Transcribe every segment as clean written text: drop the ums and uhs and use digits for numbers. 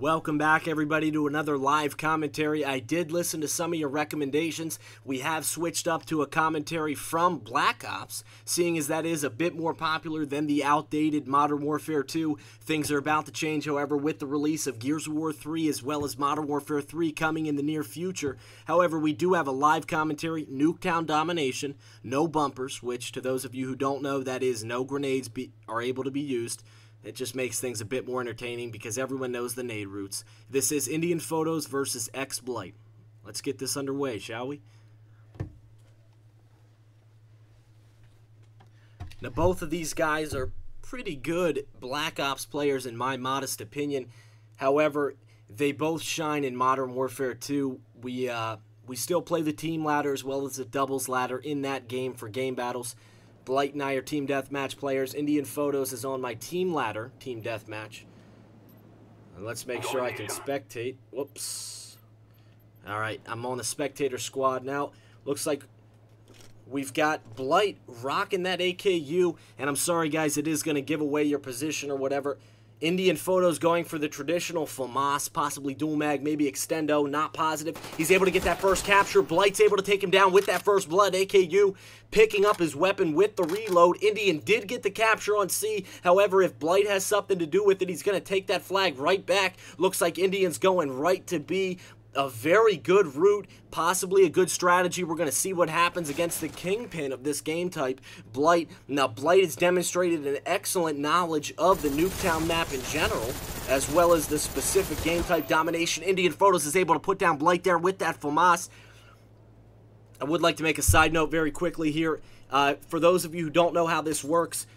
Welcome back, everybody, to another live commentary. I did listen to some of your recommendations. We have switched up to a commentary from Black Ops, seeing as that is a bit more popular than the outdated Modern Warfare 2. Things are about to change, however, with the release of Gears of War 3 as well as Modern Warfare 3 coming in the near future. However, we do have a live commentary, Nuketown Domination, no bumpers, which to those of you who don't know, that is no grenades are able to be used. It just makes things a bit more entertaining because everyone knows the nade routes. This is Indian Photos versus xBlyte. Let's get this underway, shall we? Now, both of these guys are pretty good Black Ops players in my modest opinion. However, they both shine in Modern Warfare 2. We still play the team ladder as well as the doubles ladder in that game for game battles. Blight and I are Team Deathmatch players. Indian Photos is on my team ladder, Team Deathmatch. And let's make sure I can spectate. Whoops. Alright, I'm on the spectator squad now. Looks like we've got Blight rocking that AKU. And I'm sorry, guys, it is going to give away your position or whatever. Indian Photos going for the traditional FAMAS, possibly dual mag, maybe extendo, not positive. He's able to get that first capture. Blight's able to take him down with that first blood. AKU picking up his weapon with the reload. Indian did get the capture on C. However, if Blight has something to do with it, he's going to take that flag right back. Looks like Indian's going right to B. A very good route, possibly a good strategy. We're going to see what happens against the kingpin of this game type, Blight. Now, Blight has demonstrated an excellent knowledge of the Nuketown map in general, as well as the specific game type domination. Indian Photos is able to put down Blight there with that FAMAS. I would like to make a side note very quickly here. For those of you who don't know how this works,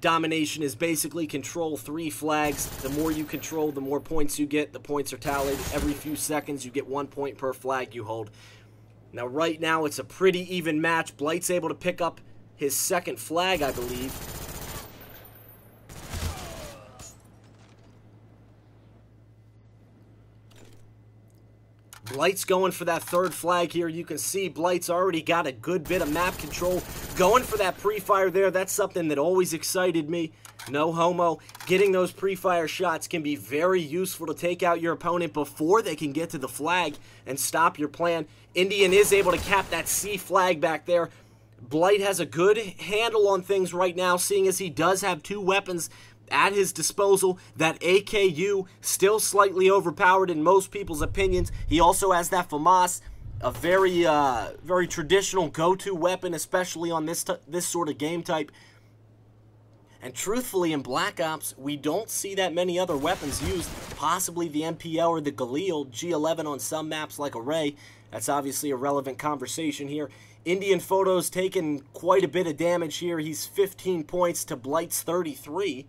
domination is basically control 3 flags. The more you control, the more points you get. The points are tallied every few seconds. You get 1 point per flag you hold. Now, right now, it's a pretty even match. Blight's able to pick up his second flag, I believe. Blight's going for that third flag here. You can see Blight's already got a good bit of map control. Going for that pre-fire there. That's something that always excited me. No homo. Getting those pre-fire shots can be very useful to take out your opponent before they can get to the flag and stop your plan. Indian is able to cap that C flag back there. Blight has a good handle on things right now, seeing as he does have 2 weapons at his disposal. That AKU still slightly overpowered in most people's opinions. He also has that FAMAS, a very traditional go-to weapon, especially on this sort of game type. And truthfully, in Black Ops, we don't see that many other weapons used. Possibly the MPL or the Galil, G11 on some maps like Array. That's obviously a relevant conversation here. Indian Photos taking quite a bit of damage here. He's 15 points to Blight's 33.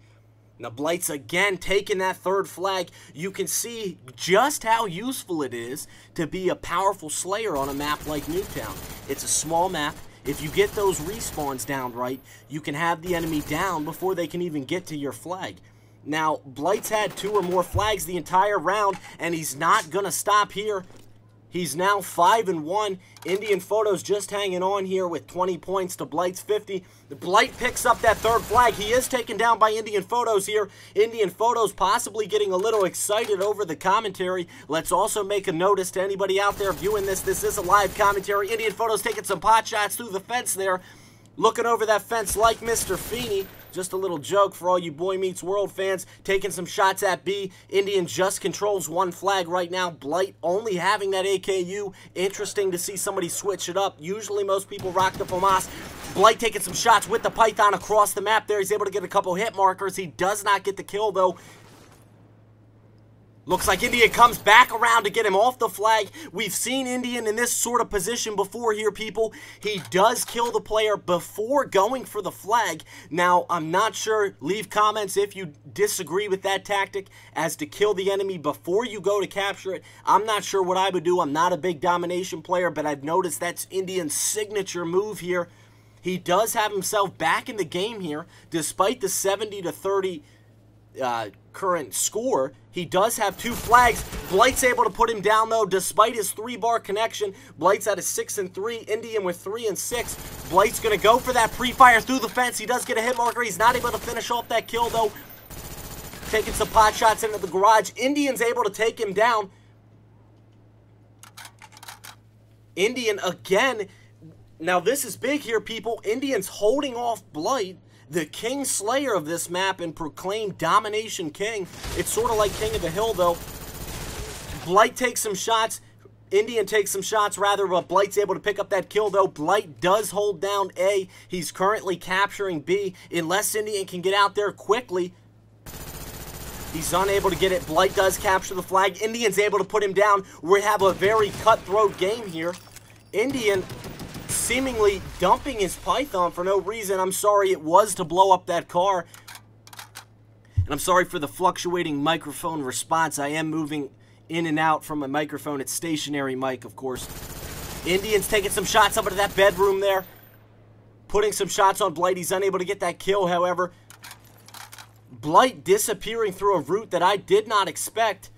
Now, Blight's again taking that third flag. You can see just how useful it is to be a powerful slayer on a map like Nuketown. It's a small map. If you get those respawns down right, you can have the enemy down before they can even get to your flag. Now, Blight's had 2 or more flags the entire round, and he's not going to stop here. He's now 5-1. Indian Photos just hanging on here with 20 points to Blight's 50. Blight picks up that third flag. He is taken down by Indian Photos here. Indian Photos possibly getting a little excited over the commentary. Let's also make a notice to anybody out there viewing this. This is a live commentary. Indian Photos taking some pot shots through the fence there. Looking over that fence like Mr. Feeney. Just a little joke for all you Boy Meets World fans. Taking some shots at B. Indian just controls 1 flag right now. Blight only having that AKU. Interesting to see somebody switch it up. Usually most people rock the FAMAS. Blight taking some shots with the Python across the map there. He's able to get a couple hit markers. He does not get the kill though. Looks like Indian comes back around to get him off the flag. We've seen Indian in this sort of position before here, people. He does kill the player before going for the flag. Now, I'm not sure. Leave comments if you disagree with that tactic as to kill the enemy before you go to capture it. I'm not sure what I would do. I'm not a big domination player, but I've noticed that's Indian's signature move here. He does have himself back in the game here, despite the 70-30 current score. He does have 2 flags. Blight's able to put him down though, despite his 3-bar connection. Blight's at a 6-3. Indian with 3 and 6. Blight's gonna go for that pre-fire through the fence. He does get a hit marker. He's not able to finish off that kill though. taking some pot shots into the garage. Indian's able to take him down. Indian again. Now this is big here, people. Indian's holding off Blight, the King Slayer of this map, and proclaimed Domination King. It's sort of like King of the Hill, though. Blight takes some shots. Indian takes some shots, rather, but Blight's able to pick up that kill, though. Blight does hold down A. He's currently capturing B. Unless Indian can get out there quickly, he's unable to get it. Blight does capture the flag. Indian's able to put him down. We have a very cutthroat game here. Indian seemingly dumping his Python for no reason. I'm sorry, it was to blow up that car. And I'm sorry for the fluctuating microphone response. I am moving in and out from my microphone. It's stationary mic, of course. Indian's taking some shots up into that bedroom there. Putting some shots on Blight. He's unable to get that kill, however. Blight disappearing through a route that I did not expect.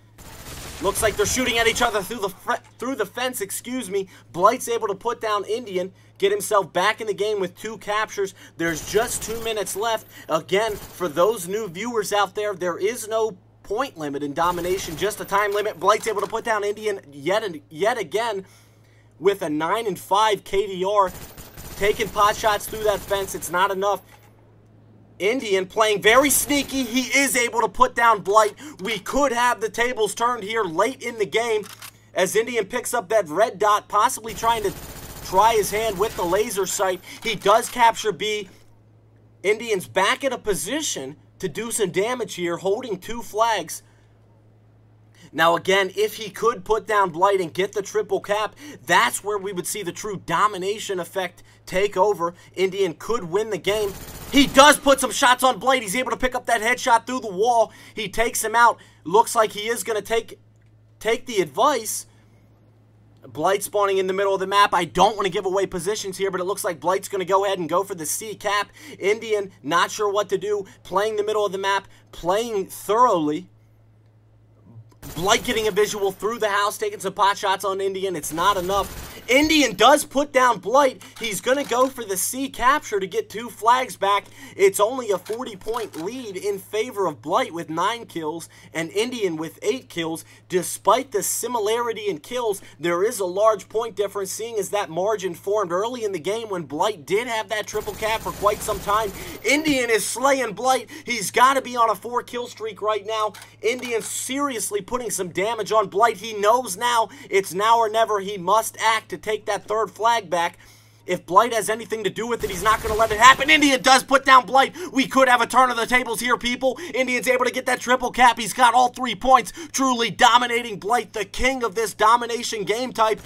Looks like they're shooting at each other through the fence, excuse me. Blight's able to put down Indian, get himself back in the game with 2 captures. There's just 2 minutes left. Again, for those new viewers out there, there is no point limit in Domination, just a time limit. Blight's able to put down Indian yet again with a 9-5 KDR. Taking pot shots through that fence. It's not enough. Indian playing very sneaky. He is able to put down Blight. We could have the tables turned here late in the game as Indian picks up that red dot, possibly trying to try his hand with the laser sight. He does capture B. Indian's back in a position to do some damage here, holding 2 flags. Now again, if he could put down Blight and get the triple cap, that's where we would see the true domination effect take over. Indian could win the game. He does put some shots on Blight. He's able to pick up that headshot through the wall. He takes him out. Looks like he is going to take the advice. Blight spawning in the middle of the map. I don't want to give away positions here, but it looks like Blight's going to go ahead and go for the C cap. Indian, not sure what to do. Playing the middle of the map. Playing thoroughly. Blight getting a visual through the house, taking some pot shots on Indian. It's not enough. Indian does put down Blight. He's going to go for the C capture to get 2 flags back. It's only a 40-point lead in favor of Blight with 9 kills and Indian with 8 kills. Despite the similarity in kills, there is a large point difference, seeing as that margin formed early in the game when Blight did have that triple cap for quite some time. Indian is slaying Blight. He's got to be on a 4-kill streak right now. Indian seriously putting some damage on Blight. He knows now it's now or never. He must act to take that 3rd flag back. If Blight has anything to do with it, he's not going to let it happen. Indian does put down Blight. We could have a turn of the tables here, people. Indian's able to get that triple cap. He's got all 3 points, truly dominating Blight, the king of this domination game type.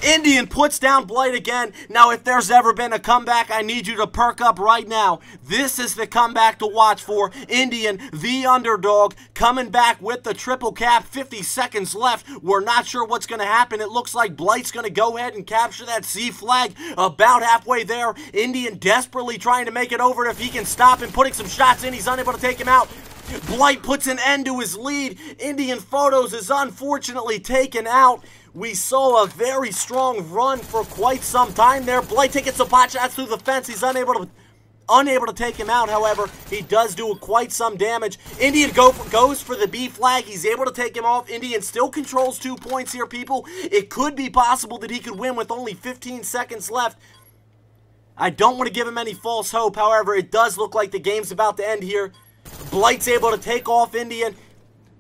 Indian puts down Blight again. Now, if there's ever been a comeback, I need you to perk up right now. This is the comeback to watch for. Indian, the underdog, coming back with the triple cap. 50 seconds left. We're not sure what's going to happen. It looks like Blight's going to go ahead and capture that C flag about halfway there. Indian desperately trying to make it over. If he can stop him, putting some shots in, he's unable to take him out. Blight puts an end to his lead. Indian Photos is unfortunately taken out. We saw a very strong run for quite some time there. Blight taking some pot shots through the fence. He's unable to take him out, however. He does do quite some damage. Indian goes for the B flag. He's able to take him off. Indian still controls 2 points here, people. It could be possible that he could win with only 15 seconds left. I don't want to give him any false hope, however. It does look like the game's about to end here. Blight's able to take off Indian.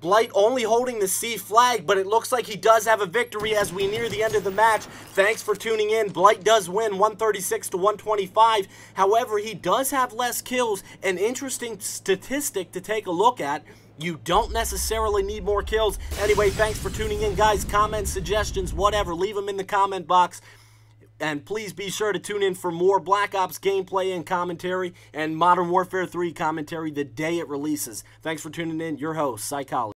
Blight only holding the C flag, but it looks like he does have a victory as we near the end of the match. Thanks for tuning in. Blight does win 136 to 125. However, he does have less kills. An interesting statistic to take a look at. You don't necessarily need more kills. Anyway, thanks for tuning in, guys. Comments, suggestions, whatever, leave them in the comment box. And please be sure to tune in for more Black Ops gameplay and commentary and Modern Warfare 3 commentary the day it releases. Thanks for tuning in. Your host, Psychology.